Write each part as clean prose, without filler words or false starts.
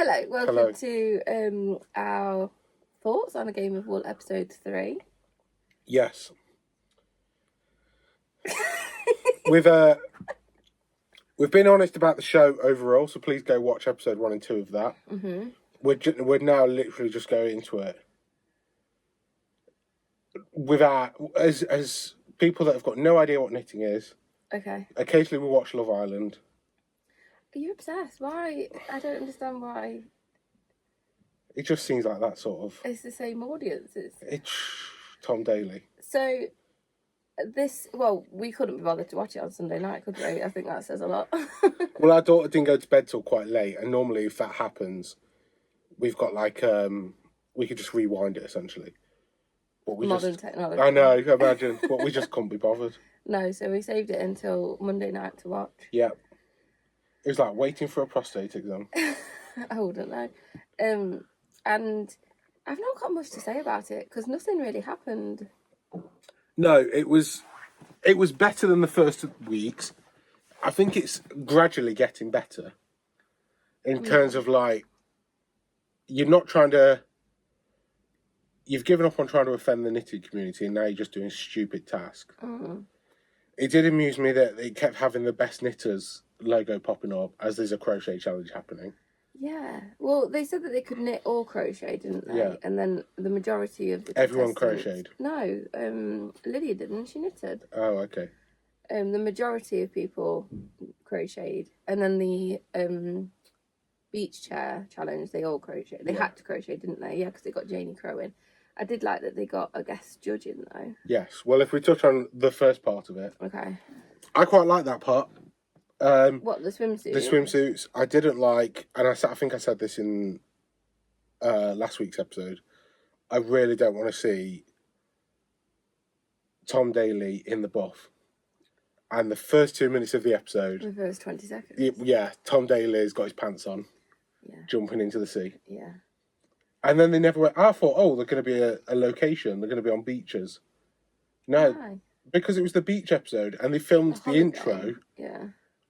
Hello, welcome Hello. to our thoughts on A Game of Wool episode 3. Yes. We've been honest about the show overall, so please go watch episode 1 and 2 of that. Mm-hmm. We're now literally just going into it without as people that have got no idea what knitting is. Okay. Occasionally we watch Love Island. Are you obsessed? Why? I don't understand why. It just seems like that sort of. It's the same audiences. It's Tom Daly. So, we couldn't be bothered to watch it on Sunday night, could we? I think that says a lot. Well, our daughter didn't go to bed till quite late, and normally if that happens, we've got we could just rewind it essentially. But Modern technology. I know, imagine, but we just couldn't be bothered. No, so we saved it until Monday night to watch. Yeah. It was like waiting for a prostate exam. I wouldn't know. And I've not got much to say about it because nothing really happened. No, it was better than the first weeks. I think it's gradually getting better in terms of you've given up on trying to offend the knitting community and now you're just doing stupid tasks. Mm. It did amuse me that they kept having the best knitters logo popping up as there's a crochet challenge happening. Yeah. Well, they said that they could knit or crochet, didn't they? Yeah. And then the majority of the Everyone contestants- crocheted? No, Lydia didn't. She knitted. Oh, okay. The majority of people crocheted. And then the beach chair challenge, they all crocheted. They had to crochet, didn't they? Yeah, because they got Janie Crow in. I did like that they got a guest judge in, though. Yes. Well, if we touch on the first part of it. Okay. I quite like that part. What, the swimsuit? The swimsuits, I didn't like, and I think I said this in last week's episode, I really don't want to see Tom Daly in the buff. And the first 2 minutes of the episode... The first 20 seconds. Yeah, Tom Daly's got his pants on, jumping into the sea. Yeah. And then they never went, I thought, they're going to be a location, they're going to be on beaches. No, Why? because it was the beach episode, and they filmed the intro... Yeah.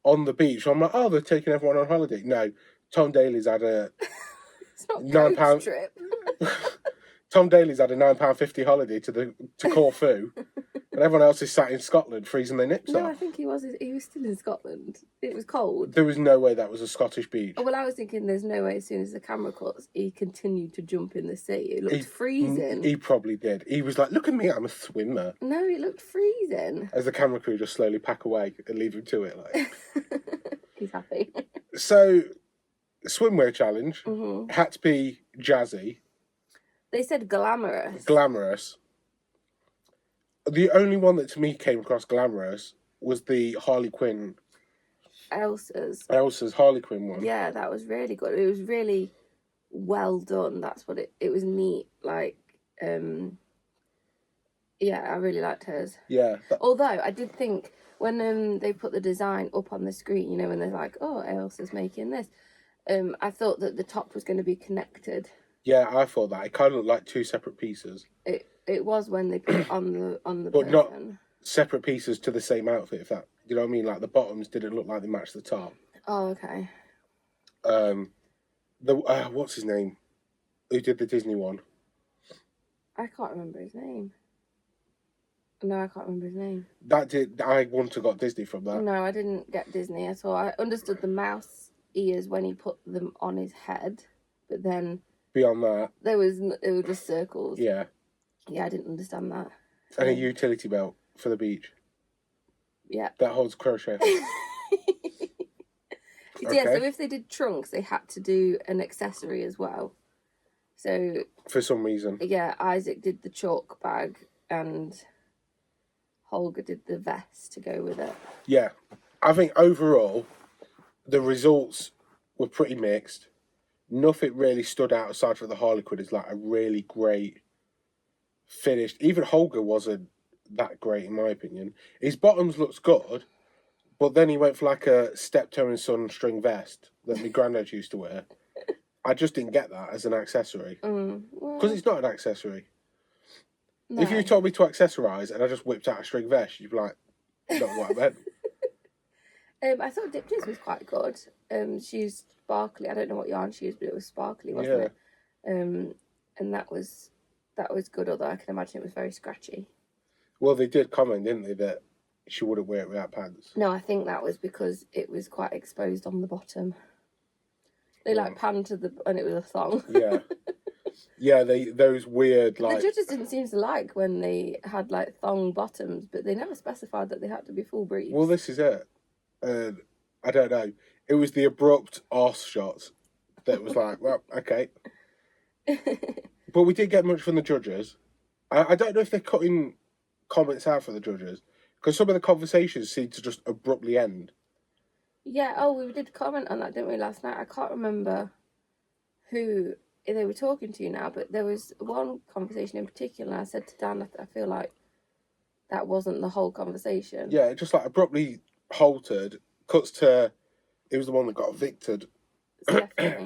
on the beach. So I'm like, they're taking everyone on holiday. No, Tom Daly's had a It's not £9 trip. Tom Daly's had a £9.50 holiday to Corfu, and everyone else is sat in Scotland freezing their nips No, off. I think he was still in Scotland. It was cold. There was no way that was a Scottish beach. Oh, well, I was thinking there's no way as soon as the camera cuts, he continued to jump in the sea. It looked freezing. He probably did. He was like, look at me, I'm a swimmer. No, it looked freezing. As the camera crew just slowly pack away and leave him to it. He's happy. So, swimwear challenge Mm-hmm. had to be jazzy. They said glamorous. Glamorous. The only one that to me came across glamorous was the Harley Quinn. Elsa's Harley Quinn one. Yeah, that was really good. It was really well done. That's what it was neat. Yeah, I really liked hers. Yeah. Although I did think when they put the design up on the screen, when they're like, oh, Elsa's making this, I thought that the top was going to be connected. Yeah, I thought that. It kind of looked like two separate pieces. It was when they put it on the But person. not separate pieces to the same outfit, if that... You know what I mean? Like, the bottoms didn't look like they matched the top. Oh, okay. What's his name? Who did the Disney one? I can't remember his name. No, I can't remember his name. I want to got Disney from that. No, I didn't get Disney at all. I understood the mouse ears when he put them on his head, but then... Beyond that... It were just circles. Yeah. Yeah, I didn't understand that. And a utility belt for the beach. Yeah. That holds crochet. Yeah, so if they did trunks, they had to do an accessory as well. So... For some reason. Yeah, Isaac did the chalk bag and Holger did the vest to go with it. Yeah. I think overall, the results were pretty mixed. Nothing really stood out aside from the Harlequin as like a really great finished. Even Holger wasn't that great in my opinion. His bottoms looked good, but then he went for like a steptoe and son string vest that my granddad used to wear. I just didn't get that as an accessory. Because it's not an accessory. No. If you told me to accessorise and I just whipped out a string vest, you'd be like, not what I meant. I thought Dipty's was quite good. She's sparkly. I don't know what yarn she used, but it was sparkly, wasn't it? And that was good, although I can imagine it was very scratchy. Well, they did comment, didn't they, that she wouldn't wear it without pants. No, I think that was because it was quite exposed on the bottom. They like panned to and it was a thong. Yeah. Yeah, those weird like. The judges didn't seem to like when they had like thong bottoms, but they never specified that they had to be full briefs. Well, this is it. I don't know. It was the abrupt arse shot that was like, well, okay. But we did get much from the judges. I don't know if they're cutting comments out for the judges, because some of the conversations seem to just abruptly end. Yeah, we did comment on that, didn't we, last night? I can't remember who they were talking to now, but there was one conversation in particular, and I said to Dan, I feel like that wasn't the whole conversation. Yeah, it just like abruptly halted, cuts to, it was the one that got evicted.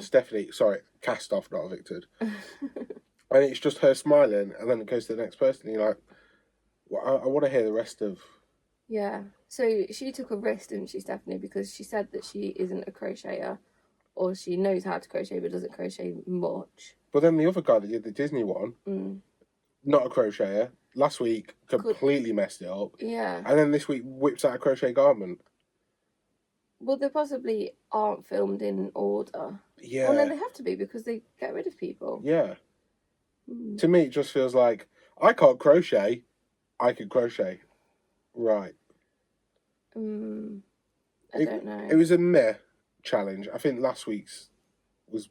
Stephanie, sorry, cast off, not evicted. And it's just her smiling, and then it goes to the next person, and you're like, well, I want to hear the rest of... Yeah, so she took a risk, didn't she, Stephanie, because she said that she isn't a crocheter, or she knows how to crochet but doesn't crochet much. But then the other guy that did the Disney one, not a crocheter, last week completely messed it up. Yeah. And then this week whips out a crochet garment. Well, they possibly aren't filmed in order. Yeah. Well, no, they have to be because they get rid of people. Yeah. To me, it just feels like, I can't crochet, I can crochet. Right. I don't know. It was a meh challenge. I think last week's was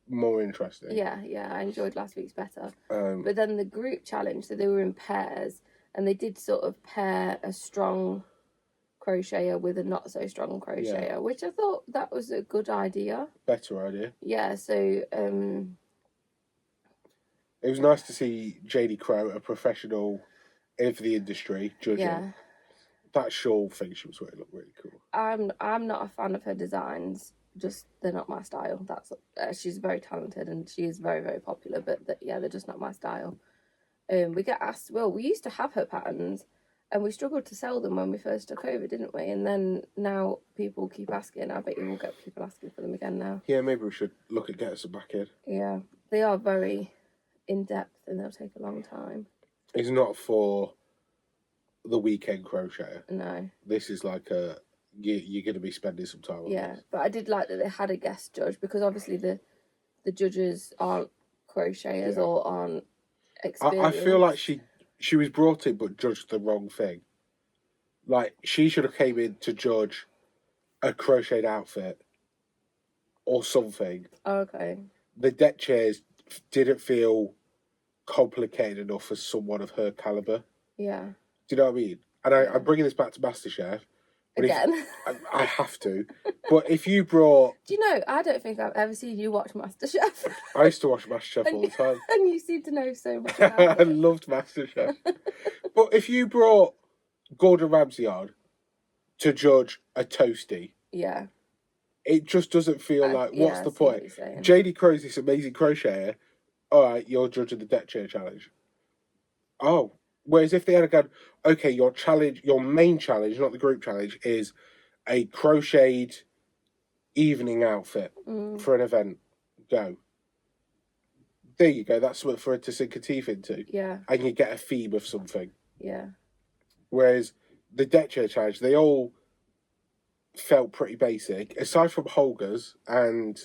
more interesting. Yeah, I enjoyed last week's better. But then the group challenge, so they were in pairs, and they did sort of pair a strong crocheter with a not so strong crocheter, which I thought that was a good idea. Better idea. Yeah, so it was nice to see JD Crow, a professional in the industry, judging. Yeah. That shawl thing she was wearing looked really cool. I'm not a fan of her designs. Just they're not my style. That's she's very talented and she is very, very popular, but they're just not my style. We get asked. Well, we used to have her patterns, and we struggled to sell them when we first took over, didn't we? And then now people keep asking. I bet you will get people asking for them again now. Yeah, maybe we should look at getting some back in. Yeah, they are very in depth and they'll take a long time. It's not for the weekend crocheter. No. This is like you're going to be spending some time on this. But I did like that they had a guest judge, because obviously the judges aren't crocheters or aren't experienced. I feel like she was brought in but judged the wrong thing. Like, she should have came in to judge a crocheted outfit or something. Okay. The deck chairs didn't feel complicated enough for someone of her calibre. Yeah. Do you know what I mean? And I'm bringing this back to MasterChef. Again. I have to. But if you brought... Do you know, I don't think I've ever seen you watch MasterChef. I used to watch MasterChef all the time. And you seem to know so much about it. I loved MasterChef. But if you brought Gordon Ramsay on to judge a toasty... Yeah. It just doesn't feel like, what's the point? What JD Crow's this amazing crocheter. All right, you're judging the deck chair challenge. Oh. Whereas if they had gone, okay, your main challenge, not the group challenge, is a crocheted evening outfit for an event. Go. There you go. That's what for her to sink her teeth into. Yeah. And you get a theme of something. Yeah. Whereas the deck chair challenge, they all felt pretty basic, aside from Holger's and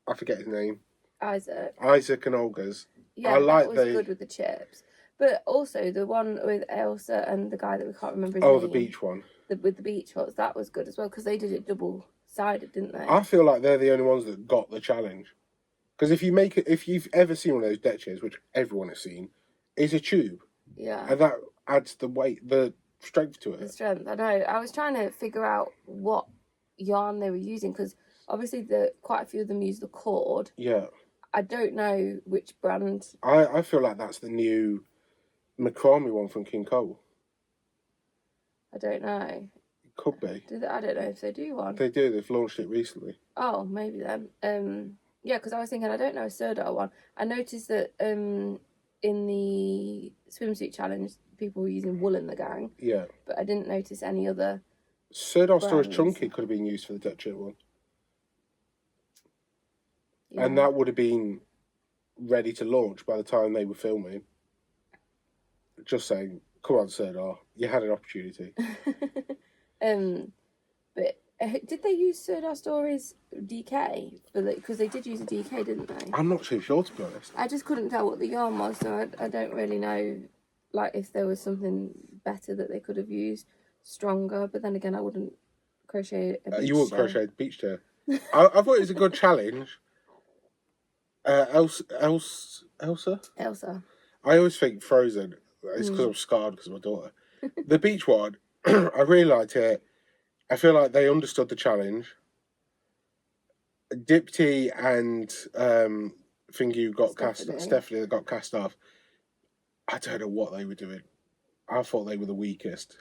I forget his name. Isaac and Olga's. Yeah, I like that was good with the chips. But also the one with Elsa and the guy that we can't remember his name. Oh, the beach one. With the beach ones, that was good as well, because they did it double-sided, didn't they? I feel like they're the only ones that got the challenge. Because if you've ever seen one of those deck chairs, which everyone has seen, is a tube. Yeah. And that adds the strength to it. The strength, I know. I was trying to figure out what yarn they were using, because obviously quite a few of them use the cord. Yeah. I don't know which brand. I feel like that's the new macrame one from King Cole. I don't know. It could be. I don't know if they do one. They do. They've launched it recently. Oh, maybe then. Yeah, because I was thinking, I don't know a Surdar one. I noticed that in the swimsuit challenge, people were using wool in the gang. Yeah. But I didn't notice any other Surdar Storage Chunky could have been used for the deck chair one. And that would have been ready to launch by the time they were filming. Just saying, come on, Serdar, you had an opportunity. But did they use Serdar Story's DK? Because they did use a DK, didn't they? I'm not too sure, to be honest. I just couldn't tell what the yarn was, so I don't really know, like, if there was something better that they could have used, stronger. But then again, I wouldn't crochet a beach You wouldn't chair. crochet a beach chair. I thought it was a good challenge. Elsa? I always think Frozen. It's because I'm scarred because of my daughter. The beach one, I really liked it. I feel like they understood the challenge. Dipty and Thingy Stephanie got cast off. I don't know what they were doing. I thought they were the weakest.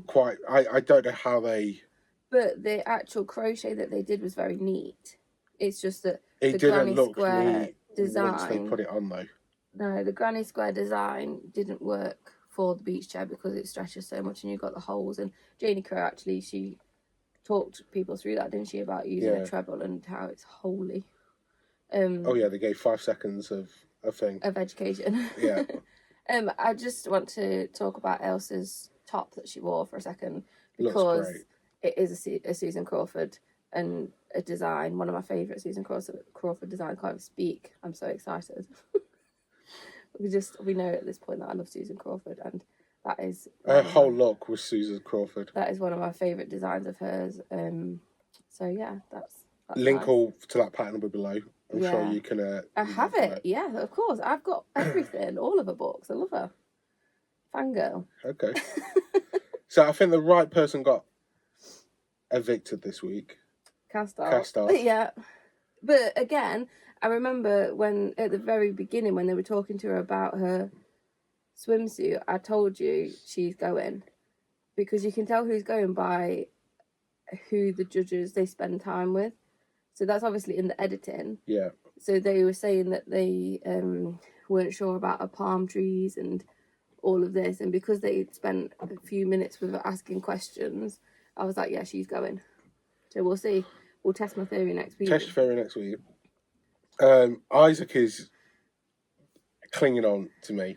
Quite. I don't know how they. But the actual crochet that they did was very neat. It's just that it the didn't granny look square neat design. Once they put it on, though. No, the granny square design didn't work for the beach chair because it stretches so much and you've got the holes. And Janie Crow, actually, she talked people through that, didn't she, about using a treble and how it's holy. Oh yeah, they gave 5 seconds of a thing of education. Yeah. I just want to talk about Elsa's top that she wore for a second because it is a Susan Crawford and a design, one of my favourite Susan Crawford designs. I can't even speak. I'm so excited. we know at this point that I love Susan Crawford, and that is her whole look was Susan Crawford. That is one of my favourite designs of hers. So yeah, that's link nice. all to that pattern below. I'm sure you can. I have it. Yeah, of course. I've got everything, all of her books. I love her. Fangirl. Okay. So I think the right person got evicted this week. Cast off. Yeah. But again, I remember when at the very beginning when they were talking to her about her swimsuit, I told you she's going, because you can tell who's going by who the judges they spend time with. So that's obviously in the editing. Yeah. So they were saying that they weren't sure about her palm trees and all of this, and because they spent a few minutes with her asking questions, I was like, yeah, she's going. So we'll see. We'll test my theory next week. Test your theory next week. Isaac is clinging on to me.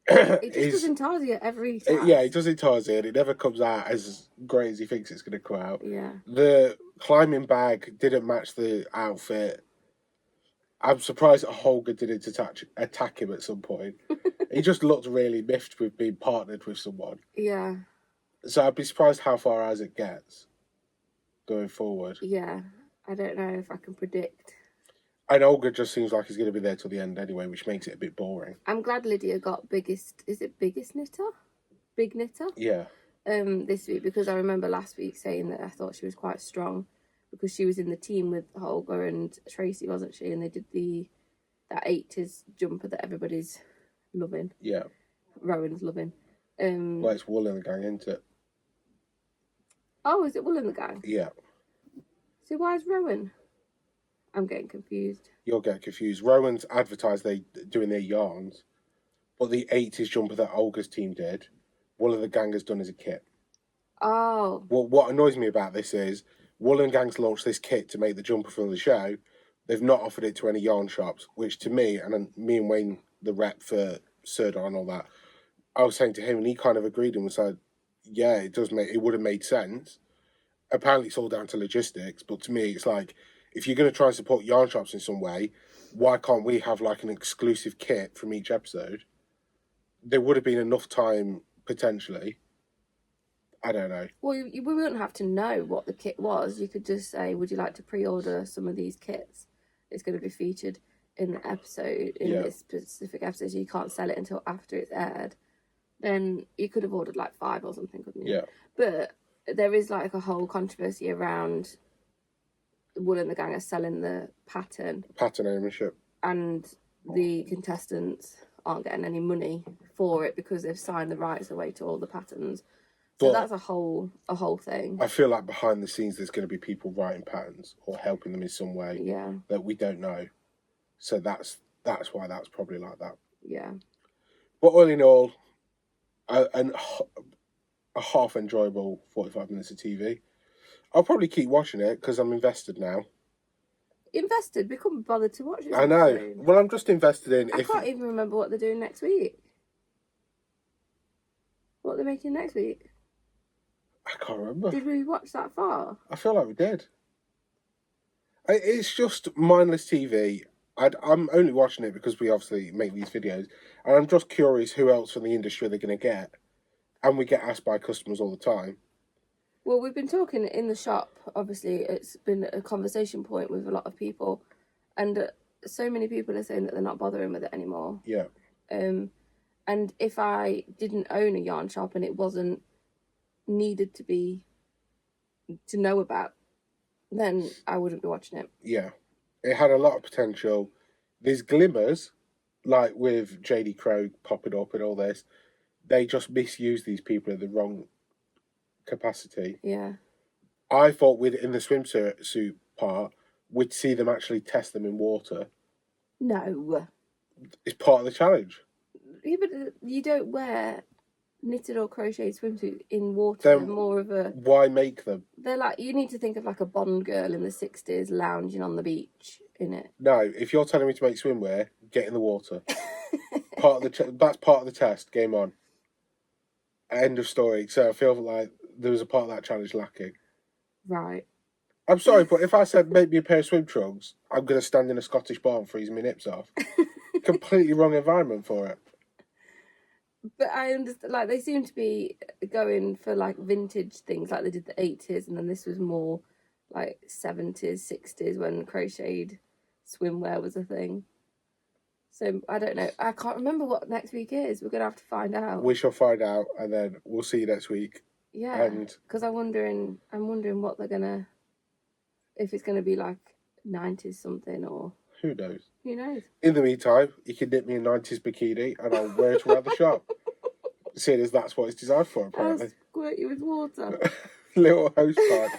He just does Intarsia every time. Yeah, he does Intarsia, and it never comes out as great as he thinks it's going to come out. Yeah. The climbing bag didn't match the outfit. I'm surprised that Holger didn't attack him at some point. He just looked really miffed with being partnered with someone. Yeah. So I'd be surprised how far Isaac gets going forward. Yeah. I don't know if I can predict. And Olga just seems like he's going to be there till the end anyway, which makes it a bit boring. I'm glad Lydia got biggest knitter? Big knitter? Yeah. This week, because I remember last week saying that I thought she was quite strong because she was in the team with Holger and Tracy, wasn't she? And they did that 80s jumper that everybody's loving. Yeah. Rowan's loving. Well, it's Wool in the Gang, isn't it? Oh, is it Wool in the Gang? Yeah. So why is Rowan? I'm getting confused. You're getting confused. Rowan's advertised they doing their yarns, but the 80s jumper that Olga's team did, Wool of the Gang has done as a kit. Oh. Well, what annoys me about this is Wool and Gang's launched this kit to make the jumper for the show. They've not offered it to any yarn shops, which to me, and me and Wayne, the rep for Serdar and all that, I was saying to him, and he kind of agreed and was like, yeah, it would have made sense. Apparently it's all down to logistics, but to me it's like, if you're going to try and support yarn shops in some way, why can't we have like an exclusive kit from each episode? There would have been enough time, potentially. I don't know. Well, we wouldn't have to know what the kit was. You could just say, would you like to pre-order some of these kits? It's going to be featured in the episode, in this specific episode, so you can't sell it until after it's aired. Then you could have ordered like 5 or something, couldn't you? Yeah. But there is like a whole controversy around Wool and the Gang are selling the pattern ownership, and the contestants aren't getting any money for it because they've signed the rights away to all the patterns. So that's a whole thing. I feel like behind the scenes there's going to be people writing patterns or helping them in some way that we don't know. So that's why that's probably like that. Yeah. But all in all, a half enjoyable 45 minutes of TV. I'll probably keep watching it because I'm invested now. invested. We couldn't bother to watch this I know. episode. Well, I'm just invested in... I can't even remember what they're doing next week. What they're making next week. I can't remember. Did we watch that far? I feel like we did. It's just mindless TV. I'm only watching it because we obviously make these videos. And I'm just curious who else from the industry they're going to get. And we get asked by customers all the time. Well, we've been talking in the shop. Obviously, it's been a conversation point with a lot of people. And so many people are saying that they're not bothering with it anymore. Yeah. And if I didn't own a yarn shop and it wasn't needed to know about, then I wouldn't be watching it. Yeah. It had a lot of potential. There's glimmers, like with JD Crowe popping up and all this. They just misuse these people in the wrong capacity. Yeah. I thought in the swimsuit part, we'd see them actually test them in water. No. It's part of the challenge. Yeah, but you don't wear knitted or crocheted swimsuit in water. Then They're more of a... Why make them? They're like... You need to think of like a Bond girl in the 60s lounging on the beach in it. No, if you're telling me to make swimwear, get in the water. That's part of the test. Game on. End of story. So I feel like there was a part of that challenge lacking. Right. I'm sorry, but if I said make me a pair of swim trunks, I'm going to stand in a Scottish barn freezing my nips off. Completely wrong environment for it. But I understand, like, they seem to be going for, like, vintage things, like they did the 80s, and then this was more, like, 70s, 60s, when crocheted swimwear was a thing. So, I don't know. I can't remember what next week is. We're going to have to find out. We shall find out, and then we'll see you next week. Yeah, because I'm wondering what they're going to... If it's going to be, like, 90s something, or... Who knows? Who knows? In the meantime, you can knit me a 90s bikini and I'll wear it around the shop. Seeing as that's what it's designed for, apparently. I'll squirt you with water. Little host card.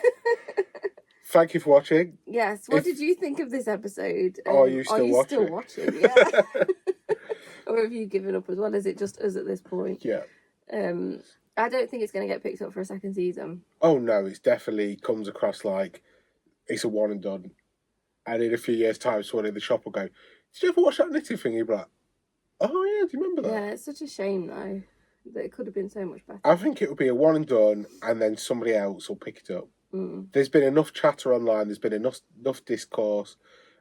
Thank you for watching. Yes. What did you think of this episode? Are you still watching? Yeah. Or have you given up as well? Is it just us at this point? Yeah. I don't think it's going to get picked up for a second season. Oh, no. It definitely comes across like it's a one and done. And in a few years' time, someone in the shop will go, did you ever watch that knitting thing? You'll be like, oh, yeah, do you remember that? Yeah, it's such a shame, though, that it could have been so much better. I think it will be a one and done, and then somebody else will pick it up. There's been enough chatter online, there's been enough discourse,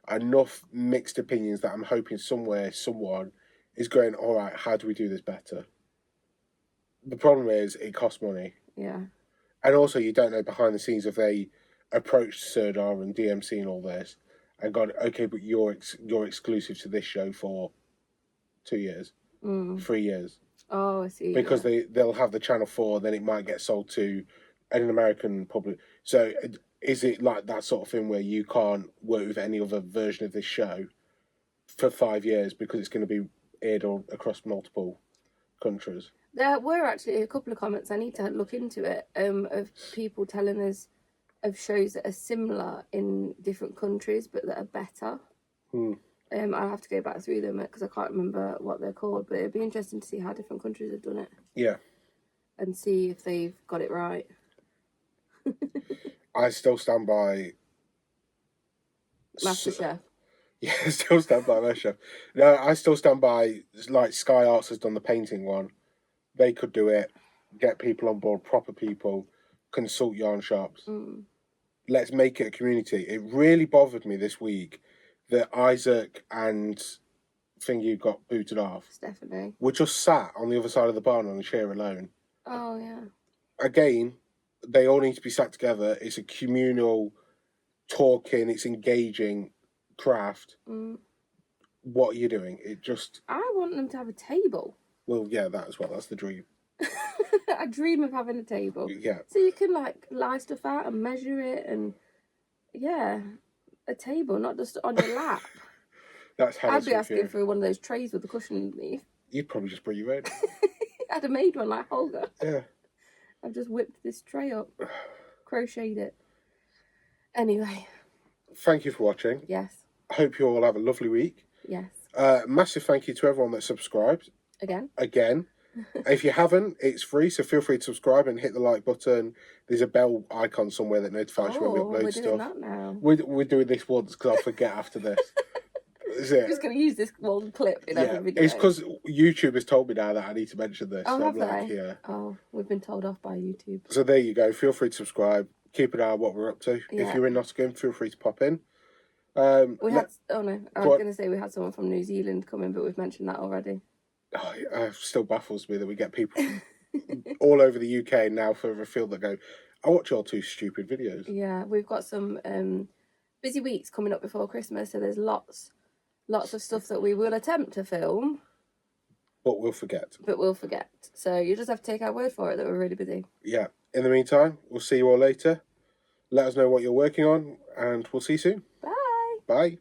enough mixed opinions that I'm hoping somewhere someone is going, all right, how do we do this better? The problem is it costs money. Yeah. And also you don't know behind the scenes if they approached Serdar and DMC and all this and gone, okay, but you're exclusive to this show for 2 years, 3 years. Oh, I see. Because they'll have the Channel 4, then it might get sold to an American public. So is it like that sort of thing where you can't work with any other version of this show for 5 years because it's going to be aired across multiple countries? There were actually a couple of comments, I need to look into it, of people telling us of shows that are similar in different countries but that are better. I'll have to go back through them because I can't remember what they're called, but it'd be interesting to see how different countries have done it. Yeah. And see if they've got it right. I still stand by... MasterChef. Yeah, I still stand by MasterChef. No, I still stand by, like, Sky Arts has done the painting one. They could do it, get people on board, proper people, consult yarn shops. Let's make it a community. It really bothered me this week that Isaac and Thingy got booted off. Stephanie. We're just sat on the other side of the barn on a chair alone. Oh, yeah. Again, they all need to be sat together. It's a communal talking, it's engaging craft. What are you doing? I want them to have a table. Well, yeah, that as well. That's the dream. I dream of having a table. Yeah. So you can, like, lie stuff out and measure it and, yeah, a table, not just on your lap. That's how I'd be asking for one of those trays with the cushion underneath. You'd probably just bring your own. I'd have made one like Holger. Yeah. I've just whipped this tray up, crocheted it. Anyway. Thank you for watching. Yes. I hope you all have a lovely week. Yes. Massive thank you to everyone that subscribed. Again. If you haven't, it's free, so feel free to subscribe and hit the like button. There's a bell icon somewhere that notifies you when we upload we're stuff. doing that now. We're doing this once because I'll forget after this. Is it? I'm just going to use this one clip in every video. It's because YouTube has told me now that I need to mention this. Oh, so have I'm like, they? yeah. Oh, we've been told off by YouTube. So there you go. Feel free to subscribe. Keep an eye on what we're up to. Yeah. If you're in Nottingham, feel free to pop in. We had. Oh no, I was on. going to say we had someone from New Zealand come in, but we've mentioned that already. Oh, it still baffles me that we get people from all over the UK now further afield that go, I watch your two stupid videos. Yeah, we've got some busy weeks coming up before Christmas, so there's lots of stuff that we will attempt to film. But we'll forget. So you just have to take our word for it that we're really busy. Yeah. In the meantime, we'll see you all later. Let us know what you're working on, and we'll see you soon. Bye. Bye.